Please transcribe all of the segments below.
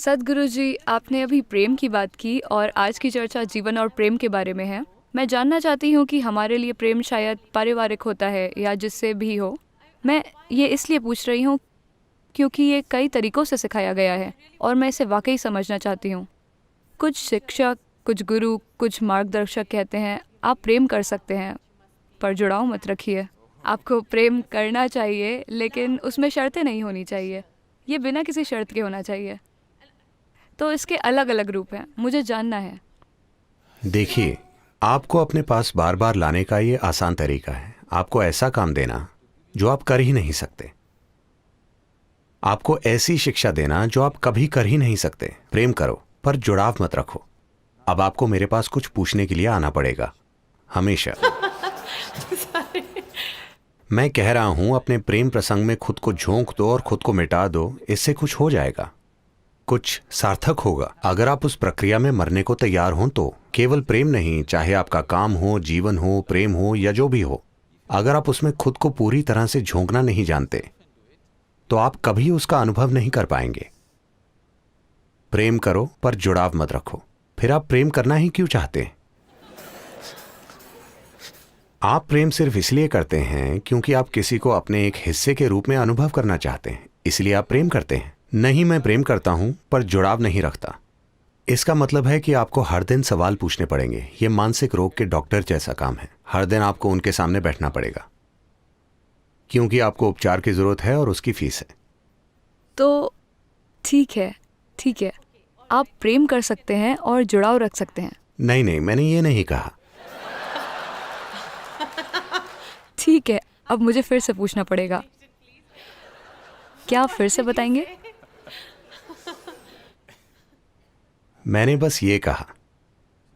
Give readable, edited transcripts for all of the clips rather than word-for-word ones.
सद्गुरु जी, आपने अभी प्रेम की बात की और आज की चर्चा जीवन और प्रेम के बारे में है। मैं जानना चाहती हूँ कि हमारे लिए प्रेम शायद पारिवारिक होता है या जिससे भी हो। मैं ये इसलिए पूछ रही हूँ क्योंकि ये कई तरीकों से सिखाया गया है और मैं इसे वाकई समझना चाहती हूँ। कुछ शिक्षक, कुछ गुरु, कुछ मार्गदर्शक कहते हैं आप प्रेम कर सकते हैं पर जुड़ाव मत रखिए। आपको प्रेम करना चाहिए लेकिन उसमें शर्तें नहीं होनी चाहिए। ये बिना किसी शर्त के होना चाहिए। तो इसके अलग अलग रूप हैं, मुझे जानना है। देखिए, आपको अपने पास बार बार लाने का ये आसान तरीका है आपको ऐसा काम देना जो आप कर ही नहीं सकते, आपको ऐसी शिक्षा देना जो आप कभी कर ही नहीं सकते। प्रेम करो पर जुड़ाव मत रखो। अब आपको मेरे पास कुछ पूछने के लिए आना पड़ेगा, हमेशा। मैं कह रहा हूं अपने प्रेम प्रसंग में खुद को झोंक दो और खुद को मिटा दो, इससे कुछ हो जाएगा, कुछ सार्थक होगा। अगर आप उस प्रक्रिया में मरने को तैयार हों तो केवल प्रेम नहीं, चाहे आपका काम हो, जीवन हो, प्रेम हो या जो भी हो, अगर आप उसमें खुद को पूरी तरह से झोंकना नहीं जानते तो आप कभी उसका अनुभव नहीं कर पाएंगे। प्रेम करो पर जुड़ाव मत रखो। फिर आप प्रेम करना ही क्यों चाहते हैं? आप प्रेम सिर्फ इसलिए करते हैं क्योंकि आप किसी को अपने एक हिस्से के रूप में अनुभव करना चाहते हैं, इसलिए आप प्रेम करते हैं। नहीं, मैं प्रेम करता हूं पर जुड़ाव नहीं रखता। इसका मतलब है कि आपको हर दिन सवाल पूछने पड़ेंगे। यह मानसिक रोग के डॉक्टर जैसा काम है। हर दिन आपको उनके सामने बैठना पड़ेगा क्योंकि आपको उपचार की जरूरत है और उसकी फीस है। तो ठीक है, ठीक है, आप प्रेम कर सकते हैं और जुड़ाव रख सकते हैं। नहीं नहीं, मैंने ये नहीं कहा। ठीक है, अब मुझे फिर से पूछना पड़ेगा। क्या आप फिर से बताएंगे? मैंने बस ये कहा,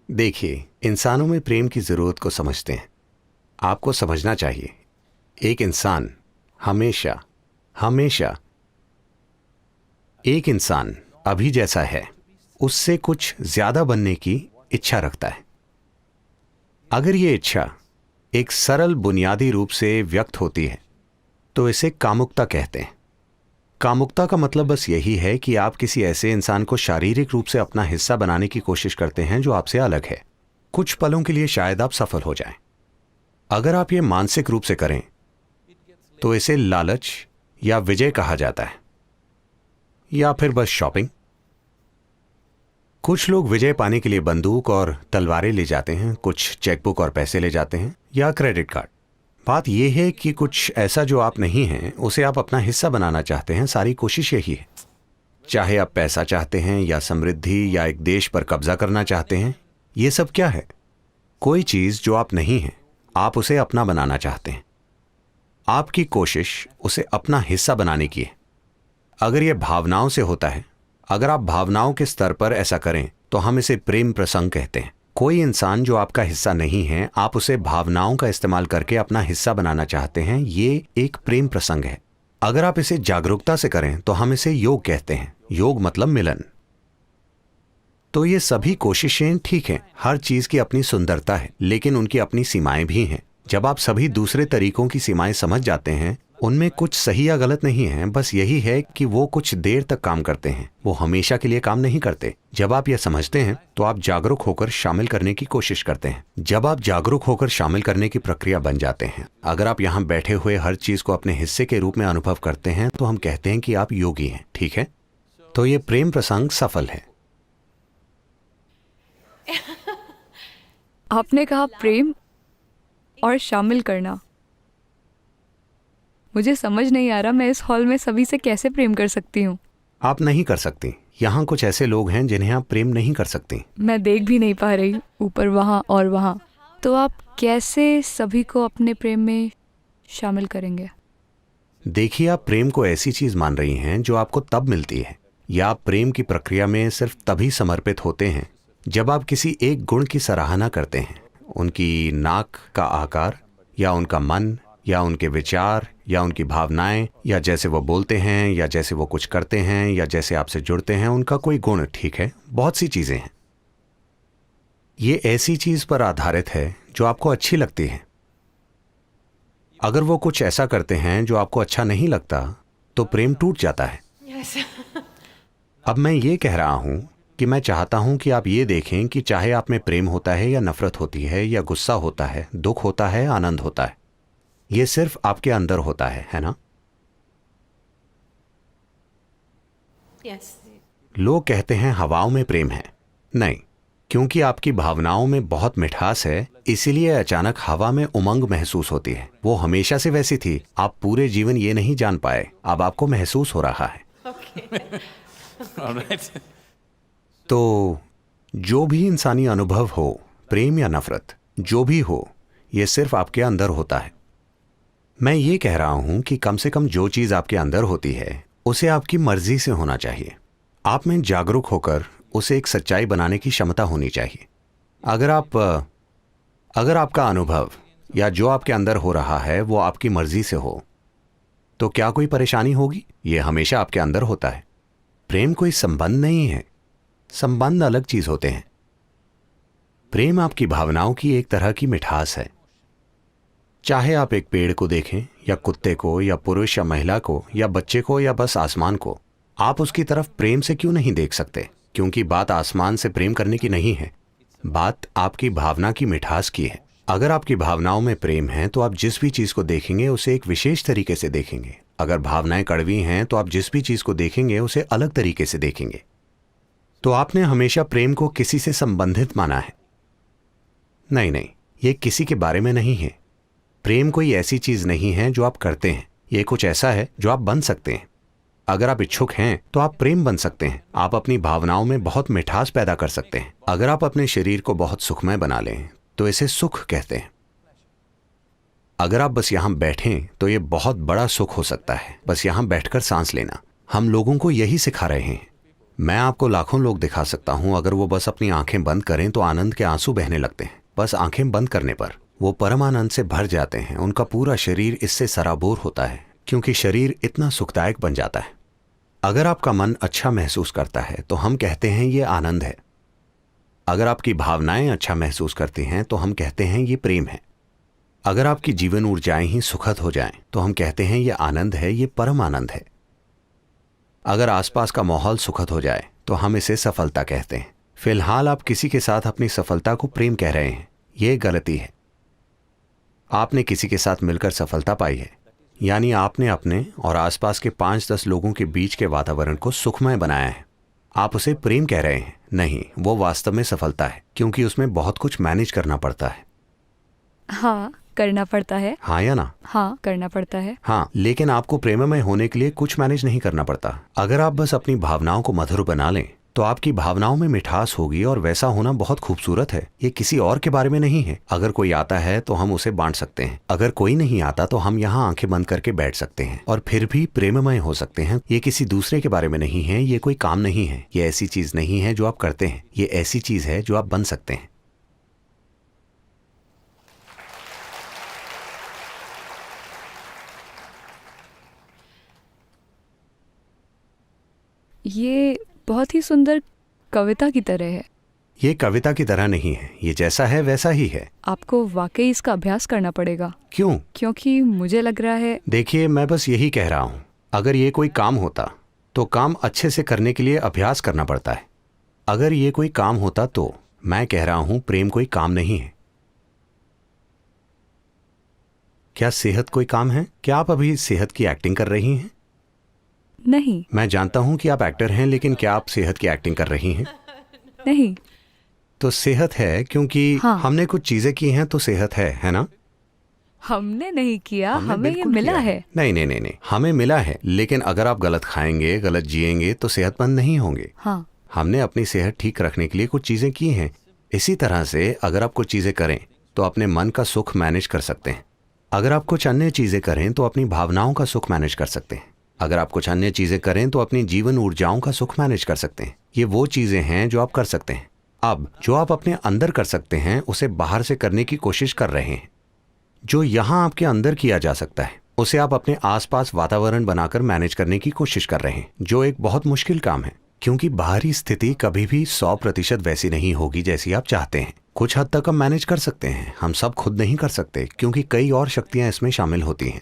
देखिए, इंसानों में प्रेम की जरूरत को समझते हैं। आपको समझना चाहिए, एक इंसान हमेशा हमेशा एक इंसान अभी जैसा है उससे कुछ ज्यादा बनने की इच्छा रखता है। अगर ये इच्छा एक सरल बुनियादी रूप से व्यक्त होती है तो इसे कामुकता कहते हैं। कामुकता का मतलब बस यही है कि आप किसी ऐसे इंसान को शारीरिक रूप से अपना हिस्सा बनाने की कोशिश करते हैं जो आपसे अलग है। कुछ पलों के लिए शायद आप सफल हो जाएं। अगर आप ये मानसिक रूप से करें तो इसे लालच या विजय कहा जाता है, या फिर बस शॉपिंग। कुछ लोग विजय पाने के लिए बंदूक और तलवारें ले जाते हैं, कुछ चेकबुक और पैसे ले जाते हैं या क्रेडिट कार्ड। बात यह है कि कुछ ऐसा जो आप नहीं हैं उसे आप अपना हिस्सा बनाना चाहते हैं। सारी कोशिश यही है। चाहे आप पैसा चाहते हैं या समृद्धि या एक देश पर कब्जा करना चाहते हैं, यह सब क्या है? कोई चीज जो आप नहीं हैं, आप उसे अपना बनाना चाहते हैं। आपकी कोशिश उसे अपना हिस्सा बनाने की है। अगर यह भावनाओं से होता है, अगर आप भावनाओं के स्तर पर ऐसा करें तो हम इसे प्रेम प्रसंग कहते हैं। कोई इंसान जो आपका हिस्सा नहीं है, आप उसे भावनाओं का इस्तेमाल करके अपना हिस्सा बनाना चाहते हैं, ये एक प्रेम प्रसंग है। अगर आप इसे जागरूकता से करें तो हम इसे योग कहते हैं। योग मतलब मिलन। तो ये सभी कोशिशें ठीक हैं, हर चीज की अपनी सुंदरता है, लेकिन उनकी अपनी सीमाएं भी हैं। जब आप सभी दूसरे तरीकों की सीमाएं समझ जाते हैं, उनमें कुछ सही या गलत नहीं है, बस यही है कि वो कुछ देर तक काम करते हैं, वो हमेशा के लिए काम नहीं करते। जब आप यह समझते हैं तो आप जागरूक होकर शामिल करने की कोशिश करते हैं। जब आप जागरूक होकर शामिल करने की प्रक्रिया बन जाते हैं, अगर आप यहाँ बैठे हुए हर चीज को अपने हिस्से के रूप में अनुभव करते हैं तो हम कहते हैं कि आप योगी हैं, ठीक है? तो ये प्रेम प्रसंग सफल है। आपने कहा प्रेम और शामिल करना। मुझे समझ नहीं आ रहा मैं इस हॉल में सभी से कैसे प्रेम कर सकती हूँ। आप नहीं कर सकती। यहाँ कुछ ऐसे लोग हैं जिन्हें आप प्रेम नहीं कर सकती। मैं देख भी नहीं पा रही, ऊपर वहाँ और वहाँ। तो आप कैसे सभी को अपने प्रेम में शामिल करेंगे? देखिए, आप प्रेम को ऐसी चीज मान रही हैं जो आपको तब मिलती है, या आप प्रेम की प्रक्रिया में सिर्फ तभी समर्पित होते हैं जब आप किसी एक गुण की सराहना करते हैं। उनकी नाक का आकार, या उनका मन, या उनके विचार, या उनकी भावनाएं, या जैसे वो बोलते हैं, या जैसे वो कुछ करते हैं, या जैसे आपसे जुड़ते हैं, उनका कोई गुण, ठीक है? बहुत सी चीजें हैं। ये ऐसी चीज पर आधारित है जो आपको अच्छी लगती है। अगर वो कुछ ऐसा करते हैं जो आपको अच्छा नहीं लगता तो प्रेम टूट जाता है। अब मैं ये कह रहा हूं कि मैं चाहता हूं कि आप ये देखें कि चाहे आप में प्रेम होता है या नफरत होती है या गुस्सा होता है, दुख होता है, आनंद होता है, ये सिर्फ आपके अंदर होता है ना? Yes. लोग कहते हैं हवाओं में प्रेम है। नहीं, क्योंकि आपकी भावनाओं में बहुत मिठास है, इसीलिए अचानक हवा में उमंग महसूस होती है। वो हमेशा से वैसी थी, आप पूरे जीवन ये नहीं जान पाए, अब आपको महसूस हो रहा है। All right. तो जो भी इंसानी अनुभव हो, प्रेम या नफरत, जो भी हो, ये सिर्फ आपके अंदर होता है। मैं ये कह रहा हूं कि कम से कम जो चीज आपके अंदर होती है उसे आपकी मर्जी से होना चाहिए। आप में जागरूक होकर उसे एक सच्चाई बनाने की क्षमता होनी चाहिए। अगर आपका अनुभव या जो आपके अंदर हो रहा है वो आपकी मर्जी से हो तो क्या कोई परेशानी होगी? ये हमेशा आपके अंदर होता है। प्रेम कोई संबंध नहीं है, संबंध अलग चीज होते हैं। प्रेम आपकी भावनाओं की एक तरह की मिठास है। चाहे आप एक पेड़ को देखें या कुत्ते को या पुरुष या महिला को या बच्चे को या बस आसमान को, आप उसकी तरफ प्रेम से क्यों नहीं देख सकते? क्योंकि बात आसमान से प्रेम करने की नहीं है, बात आपकी भावना की मिठास की है। अगर आपकी भावनाओं में प्रेम है तो आप जिस भी चीज को देखेंगे उसे एक विशेष तरीके से देखेंगे। अगर भावनाएं कड़वी हैं तो आप जिस भी चीज को देखेंगे उसे अलग तरीके से देखेंगे। तो आपने हमेशा प्रेम को किसी से संबंधित माना है। नहीं, ये किसी के बारे में नहीं है। प्रेम कोई ऐसी चीज नहीं है जो आप करते हैं, ये कुछ ऐसा है जो आप बन सकते हैं। अगर आप इच्छुक हैं तो आप प्रेम बन सकते हैं। आप अपनी भावनाओं में बहुत मिठास पैदा कर सकते हैं। अगर आप अपने शरीर को बहुत सुखमय बना लें तो इसे सुख कहते हैं। अगर आप बस यहां बैठें तो ये बहुत बड़ा सुख हो सकता है, बस यहां बैठकर सांस लेना। हम लोगों को यही सिखा रहे हैं। मैं आपको लाखों लोग दिखा सकता हूं, अगर वो बस अपनी आंखें बंद करें तो आनंद के आंसू बहने लगते हैं। बस आंखें बंद करने पर वो परम आनंद से भर जाते हैं। उनका पूरा शरीर इससे सराबोर होता है क्योंकि शरीर इतना सुखदायक बन जाता है। अगर आपका मन अच्छा महसूस करता है तो हम कहते हैं ये आनंद है। अगर आपकी भावनाएं अच्छा महसूस करती हैं तो हम कहते हैं ये प्रेम है। अगर आपकी जीवन ऊर्जाएं ही सुखद हो जाएं तो हम कहते हैं ये आनंद है, ये परम आनंद है। अगर आसपास का माहौल सुखद हो जाए तो हम इसे सफलता कहते हैं। फिलहाल आप किसी के साथ अपनी सफलता को प्रेम कह रहे हैं, ये गलती है। आपने किसी के साथ मिलकर सफलता पाई है, यानी आपने अपने और आसपास के 5-10 लोगों के बीच के वातावरण को सुखमय बनाया है। आप उसे प्रेम कह रहे हैं। नहीं, वो वास्तव में सफलता है क्योंकि उसमें बहुत कुछ मैनेज करना पड़ता है। हाँ, करना पड़ता है। हाँ या ना? हाँ, करना पड़ता है। हाँ, लेकिन आपको प्रेममय होने के लिए कुछ मैनेज नहीं करना पड़ता। अगर आप बस अपनी भावनाओं को मधुर बना लें तो आपकी भावनाओं में मिठास होगी और वैसा होना बहुत खूबसूरत है। ये किसी और के बारे में नहीं है। अगर कोई आता है तो हम उसे बांट सकते हैं। अगर कोई नहीं आता तो हम यहाँ आंखें बंद करके बैठ सकते हैं और फिर भी प्रेममय हो सकते हैं। ये किसी दूसरे के बारे में नहीं है, ये कोई काम नहीं है, ये ऐसी चीज नहीं है जो आप करते हैं, ये ऐसी चीज है जो आप बन सकते हैं। ये बहुत ही सुंदर कविता की तरह है। ये कविता की तरह नहीं है, ये जैसा है वैसा ही है। आपको वाकई इसका अभ्यास करना पड़ेगा। क्यों? क्योंकि मुझे लग रहा है। देखिए, मैं बस यही कह रहा हूं, अगर ये कोई काम होता तो काम अच्छे से करने के लिए अभ्यास करना पड़ता है। अगर ये कोई काम होता तो मैं कह रहा हूं प्रेम कोई काम नहीं है। क्या सेहत कोई काम है? क्या आप अभी सेहत की एक्टिंग कर रही हैं? नहीं। मैं जानता हूं कि आप एक्टर हैं, लेकिन क्या आप सेहत की एक्टिंग कर रही हैं? नहीं। तो सेहत है क्योंकि हाँ। हमने कुछ चीजें की हैं तो सेहत है ना? हमने नहीं किया, हमने हमें ये बिल्कुल मिला किया है। नहीं, हमें मिला है। लेकिन अगर आप गलत खाएंगे, गलत जिएंगे तो सेहतमंद नहीं होंगे। हाँ। हमने अपनी सेहत ठीक रखने के लिए कुछ चीजें की हैं। इसी तरह से अगर आप कुछ चीजें करें तो अपने मन का सुख मैनेज कर सकते हैं। अगर आप कुछ अन्य चीजें करें तो अपनी भावनाओं का सुख मैनेज कर सकते हैं। अगर आप कुछ अन्य चीजें करें तो अपनी जीवन ऊर्जाओं का सुख मैनेज कर सकते हैं। ये वो चीजें हैं जो आप कर सकते हैं। अब जो आप अपने अंदर कर सकते हैं उसे बाहर से करने की कोशिश कर रहे हैं। जो यहाँ आपके अंदर किया जा सकता है उसे आप अपने आसपास वातावरण बनाकर मैनेज करने की कोशिश कर रहे हैं, जो एक बहुत मुश्किल काम है क्योंकि बाहरी स्थिति कभी भी 100% वैसी नहीं होगी जैसी आप चाहते हैं। कुछ हद तक हम मैनेज कर सकते हैं, हम सब खुद नहीं कर सकते क्योंकि कई और शक्तियां इसमें शामिल होती हैं।